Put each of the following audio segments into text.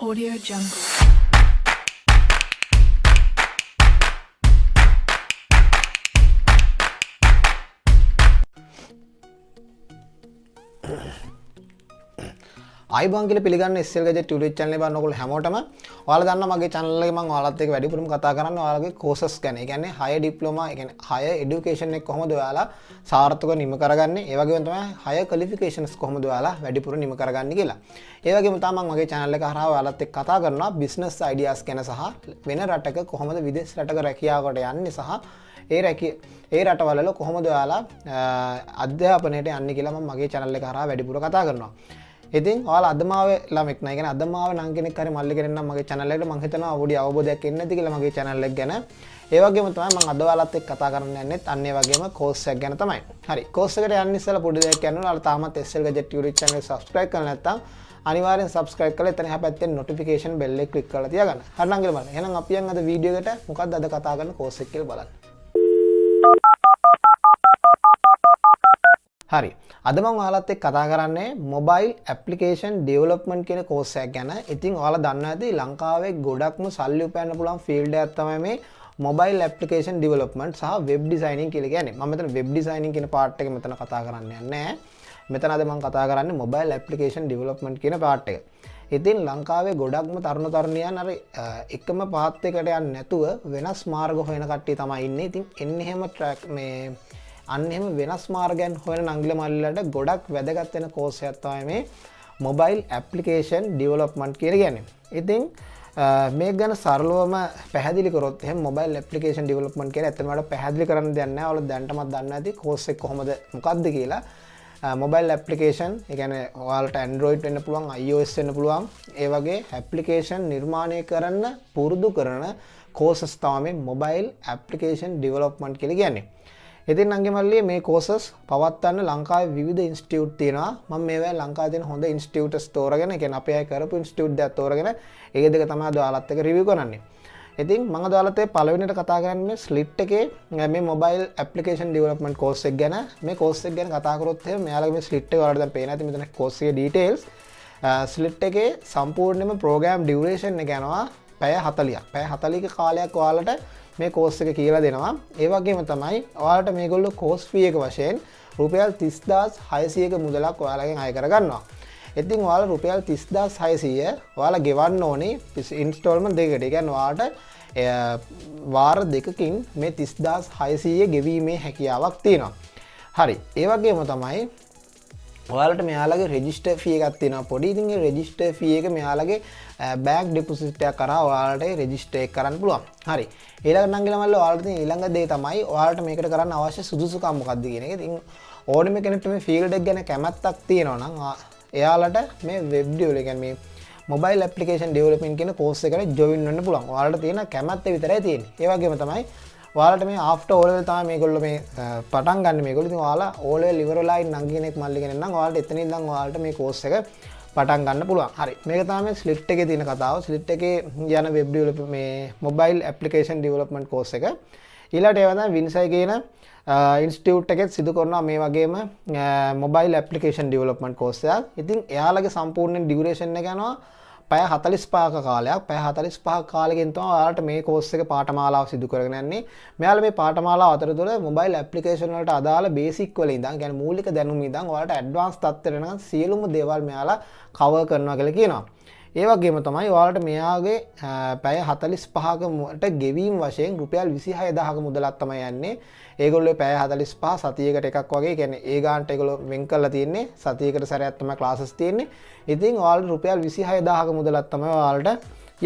Audio Jungle. ආයිබෝන් කියලා පිළිගන්න SL Gadget YouTube channel එක බලන ඔයගොල්ලෝ හැමෝටම ඔයාලා දන්නා මගේ channel එකේ මම ඔයාලත් එක්ක වැඩිපුරම කතා කරන්නේ ඔයාලගේ courses ගැන. ඒ කියන්නේ higher diploma, ඒ කියන්නේ higher education එක කොහොමද ඔයාලා සාර්ථකව නිම කරගන්නේ? ඒ වගේම තමයි higher qualifications කොහොමද ඔයාලා වැඩිපුර නිම කරගන්නේ කියලා. ඒ වගේම තමයි මම මගේ channel එක හරහා ඔයාලත් එක්ක කතා කරනවා business ideas ගැන සහ වෙන රටක කොහොමද විදේශ රටක රැකියාවකට යන්නේ සහ ඒ රටවල කොහොමද ඔයාලා අධ්‍යාපනයට යන්නේ කියලා මම මගේ channel එක හරහා වැඩිපුර කතා කරනවා. ඉතින් ඔයාලා අදමාවේ ළමෙක් නෑ. කියන්නේ අදමාවේ නම් කෙනෙක් හරි මල්ලි කෙනෙක් නම් මගේ channel එකට මම හිතනවා පොඩි අවබෝධයක් එන්නේ නැති කියලා මගේ channel එක ගැන. ඒ වගේම තමයි මම අද ඔයාලත් එක්ක කතා කරන්න යන්නේ අන්න ඒ වගේම course එකක් ගැන තමයි. හරි. course එකට යන්න ඉස්සෙල්ලා පොඩි දෙයක් කියන්න ඕනේ. ඔයාලා තාමත් SL Gadget YouTube channel එක subscribe කරලා නැත්නම් අනිවාර්යෙන් subscribe කරලා එතන එහා පැත්තේ notification bell එක click කරලා තියාගන්න. හරි නම් කියලා බලන්න. එහෙනම් අපි යන් අද වීඩියෝ එකට මොකක්ද අද කතා කරන course එක කියලා බලන්න. හරි. අද මම ඔයාලත් එක්ක කතා කරන්නේ mobile application development කියන course එකක් ගැන. ඉතින් ඔයාලා දන්නවා ඇති ලංකාවේ ගොඩක්ම සල්ලි උපයන්න පුළුවන් field එකක් තමයි මේ mobile application development සහ web designing කියලා කියන්නේ. මම මෙතන web designing කියන part එක මෙතන කතා කරන්න යන්නේ නැහැ. මෙතන අද මම කතා කරන්නේ mobile application development කියන part එක. ඉතින් ලංකාවේ ගොඩක්ම තරුණ තරුණියන් අර එකම path එකට යන්නේ නැතුව වෙනස් මාර්ග හොයන කට්ටිය තමයි ඉන්නේ. ඉතින් එන්නේ එහෙම track මේ අන්න එහෙම වෙනස් මාර්ගයන් හොයන නංගිල මල්ලිලට ගොඩක් වැදගත් වෙන course එකක් තමයි මේ mobile application development කියලා කියන්නේ. ඉතින් මේක ගැන සරලවම පැහැදිලි කරොත් එහෙනම් mobile application development කියලා ඇත්තටම වඩා පැහැදිලි කරන්න දෙයක් නැහැ. ඔයාලා දැනටමත් දන්නවා ඇති course එක කොහොමද මොකක්ද කියලා. mobile application ඒ කියන්නේ ඔයාලට Android වෙන්න පුළුවන්, iOS වෙන්න පුළුවන්. ඒ වගේ application නිර්මාණය කරන්න පුරුදු කරන courses තමයි mobile application development කියලා කියන්නේ. ඉතින් නංගි මල්ලියේ මේ courses පවත්වන්න ලංකාවේ විවිධ ඉන්ස්ටිටියුට් තියෙනවා. මම මේවා ලංකාවේ තියෙන හොඳ ඉන්ස්ටිටියුට්ස් තෝරගෙන, ඒ කියන්නේ අපි අය කරපු ඉන්ස්ටිටියුට් දෙයක් තෝරගෙන ඒ දෙක තමයි අද ඔයාලත් එක්ක රිවිව් කරන්නේ. ඉතින් මම අද ඔයාලත් එක්ක පළවෙනිට කතා කරන්නේ ස්ලිට් එකේ මේ mobile application development course එක ගැන. මේ course එක ගැන කතා කරොත් එහෙනම් මෙයාලගේ මේ ස්ලිට් එක ඔයාලට දැන් පේන ඇති මෙතන course එකේ details. ස්ලිට් එකේ සම්පූර්ණයෙන්ම program duration එක යනවා පැය 40ක්. පැය 40ක කාලයක් ඔයාලට මේ course එක කියලා දෙනවා. ඒ වගේම තමයි ඔයාලට මේගොල්ලෝ course fee එක වශයෙන් රුපියල් 30600ක මුදලක් ඔයාලගෙන් අය කරගන්නවා. ඉතින් ඔයාලා රුපියල් 30600 ඔයාලා ගෙවන්න ඕනේ ඉන්ස්ටෝල්මන්ට් දෙකකට. ඒ කියන්නේ ඔයාලට වාර දෙකකින් මේ 30600 ගෙවීමේ හැකියාවක් තියෙනවා. හරි. ඒ වගේම තමයි ඔයාලට මෙයාලගේ රෙජිස්ටර් ෆී එකක් තියෙනවා පොඩි. ඉතින් ඒ රෙජිස්ටර් ෆී එක මෙයාලගේ බෑග් ඩිපොසිට් එකක් කරා ඔයාලට රෙජිස්ටර් එක කරන්න පුළුවන්. හරි. ඊළඟ නංගිලා මල්ල ඔයාලට තියෙන ඊළඟ දේ තමයි ඔයාලට මේකට කරන්න අවශ්‍ය සුදුසුකම් මොකක්ද කියන එක. ඉතින් ඕනෙම කෙනෙක්ට මේ ෆීල්ඩ් එක ගැන කැමැත්තක් තියෙනවා නම් එයාලට මේ වෙබ් ඩෙවලොප් කියන්නේ මේ මොබයිල් ඇප්ලිකේෂන් ඩෙවලොප්මන්ට් කියන කෝස් එකට ජොයින් වෙන්න පුළුවන්. ඔයාලට තියෙන කැමැත්ත විතරයි තියෙන්නේ. ඒ වගේම තමයි ඔයාලට මේ ආෆ්ටර් O level තමයි මේගොල්ලෝ මේ පටන් ගන්න මේගොල්ලෝ. ඉතින් ඔයාලා O level ඉවර වෙලා ඉන්න නංගි කෙනෙක් මල්ලි කෙනෙක් නම් ඔයාලට එතනින් ඉඳන් ඔයාලට මේ කෝස් එක පටන් ගන්න පුළුවන්. හරි. මේක තමයි ස්ලිට් එකේ තියෙන කතාව. ස්ලිට් එකේ යන වෙබ් ඩෙවලොප් මේ මොබයිල් ඇප්ලිකේෂන් ඩෙවලොප්මන්ට් කෝස් එක. ඊළඟට ඒවා තමයි වින්සයි කියන ඉන්ස්ටිටියුට් එකෙත් සිදු කරනවා මේ වගේම මොබයිල් ඇප්ලිකේෂන් ඩෙවලොප්මන්ට් කෝස් එකක්. ඉතින් එයාලගේ සම්පූර්ණ ඩියුරේෂන් එක යනවා පැය 45ක කාලයක්. පැය 45ක කාලෙකින් තමයි ඔයාලට මේ කෝස් එක පාඨමාලාව සිදු කරගෙන යන්නේ. මෙයාලා මේ පාඨමාලාව අතරතුර මොබයිල් ඇප්ලිකේෂන් වලට අදාළ බේසික් වල ඉඳන් කියන්නේ මූලික දැනුම ඉඳන් ඔයාලට ඇඩ්වාන්ස් තත්ත්වයට යනකම් සියලුම දේවල් මෙයාලා කවර් කරනවා කියලා කියනවා. ඒ වගේම තමයි ඔයාලට මෙයාගේ පැය 45කට ගෙවීම වශයෙන් රුපියල් 26000ක මුදලක් තමයි යන්නේ. ඒගොල්ලෝ පැය 45 සතියකට එකක් වගේ කියන්නේ ඒ ගානට ඒගොල්ලෝ වෙන් කරලා තියෙන්නේ. සතියකට සැරයක් තමයි ක්ලාසස් තියෙන්නේ. ඉතින් ඔයාලට රුපියල් 26000ක මුදලක් තමයි ඔයාලට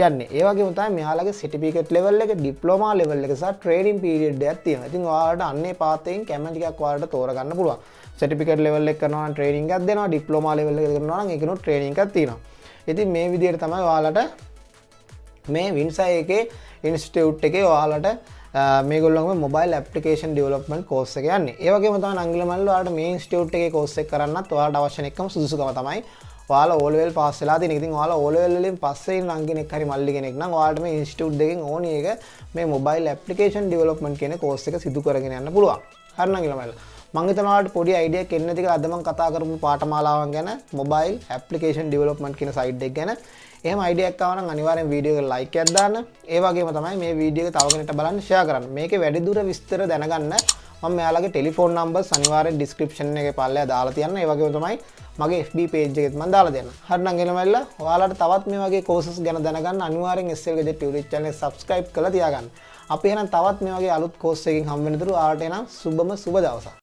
යන්නේ. ඒ වගේම තමයි මෙයාලගේ සර්ටිෆිකේට් ලෙවල් එක, ඩිප්ලෝමා ලෙවල් එක සහ ට්‍රේනින් පීරියඩ් එකක් තියෙනවා. ඉතින් ඔයාලට අන්නේ පාත් එකෙන් කැමති එකක් ඔයාලට තෝරගන්න පුළුවන්. සර්ටිෆිකේට් ලෙවල් එක කරනවා නම් ට්‍රේනින් එකක් දෙනවා. ඩිප්ලෝමා ලෙවල් එක කරනවා නම් ඒකිනුත් ට්‍රේනින් එකක් තියෙනවා. ඉතින් මේ විදිහට තමයි ඔයාලට මේ වින්සයි එකේ ඉන්ස්ටිටියුට් එකේ ඔයාලට මේගොල්ලෝගේ මොබයිල් ඇප්ලිකේෂන් ඩෙවලොප්මන්ට් කෝස් එක යන්නේ. ඒ වගේම තමයි නංගිල මල්ල ඔයාලට මේ ඉන්ස්ටිටියුට් එකේ කෝස් එක කරන්නත් ඔයාලට අවශ්‍ය එකම සුදුසුකම තමයි ඔයාලා O level පාස් වෙලා තියෙන. ඉතින් ඔයාලා O level වලින් පස්සේ ඉන්න නංගිනෙක් හරි මල්ලි කෙනෙක් නම් ඔයාලට මේ ඉන්ස්ටිටියුට් දෙකෙන් ඕනි එක මේ මොබයිල් ඇප්ලිකේෂන් ඩෙවලොප්මන්ට් කියන කෝස් එක සිදු කරගෙන යන්න පුළුවන්. හරි නංගිල මල්ල. මම හිතනවා ඔයාලට පොඩි අයිඩියක් එන්න තික අද මම කතා කරමු පාඨමාලාවන් ගැන මොබයිල් ඇප්ලිකේෂන් ඩෙවලොප්මන්ට් කියන සයිට් එක ගැන. එහෙම අයිඩියා එකක් ආව නම් අනිවාර්යෙන් වීඩියෝ එකට ලයික් එකක් දාන්න. ඒ වගේම තමයි මේ වීඩියෝ එක තව කෙනෙක්ට බලන්න ෂෙයා කරන්න. මේකේ වැඩිදුර විස්තර දැනගන්න මම මෙයාලගේ ටෙලිෆෝන් නම්බර්ස් අනිවාර්යෙන් ඩිස්ක්‍රිප්ෂන් එකේ පල්ලෙහා දාලා තියන්න. ඒ වගේම තමයි මගේ FB page එකෙත් මම දාලා දෙන්න. හරිනම් එළමෙල්ල ඔයාලට තවත් මේ වගේ courses ගැන දැනගන්න අනිවාර්යෙන් SL Gadget YouTube channel එක subscribe කරලා තියාගන්න. අපි එහෙනම් තවත් මේ වගේ අලුත් course එකකින් හම්බ වෙනතුරු ඔයාලට එනම් සුබම සුබ දවසක්.